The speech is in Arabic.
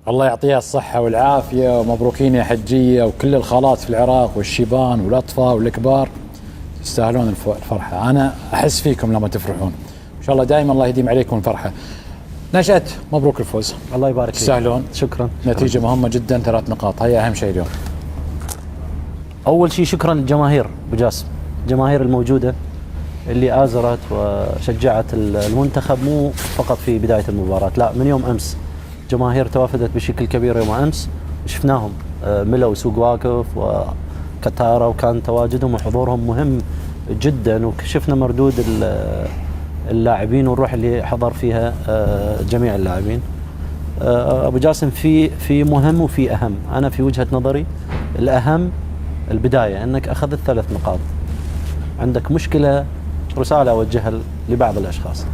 الله يعطيها الصحة والعافية، ومبروكين يا حجية وكل الخالات في العراق والشيبان والأطفال والكبار، تستاهلون الفرحة. أنا أحس فيكم لما تفرحون، إن شاء الله دائما الله يديم عليكم الفرحة. نشأت مبروك الفوز، الله يبارك فيك. تستاهلون. شكرا. نتيجة مهمة جدا، 3 نقاط، هي أهم شيء اليوم. أول شيء شكرا للجماهير أبو جاسم، الجماهير الموجودة اللي آزرت وشجعت المنتخب، مو فقط في بداية المباراة، لا من يوم أمس جماهير توافدت بشكل كبير يوم أمس، شفناهم ملوا سوق واقف وكتارة، وكان تواجدهم وحضورهم مهم جدا، وشفنا مردود اللاعبين والروح اللي حضر فيها جميع اللاعبين. أبو جاسم في مهم وفي أهم. أنا في وجهة نظري الأهم البداية، أنك أخذت 3 نقاط. عندك مشكلة، رسالة أوجهها لبعض الأشخاص،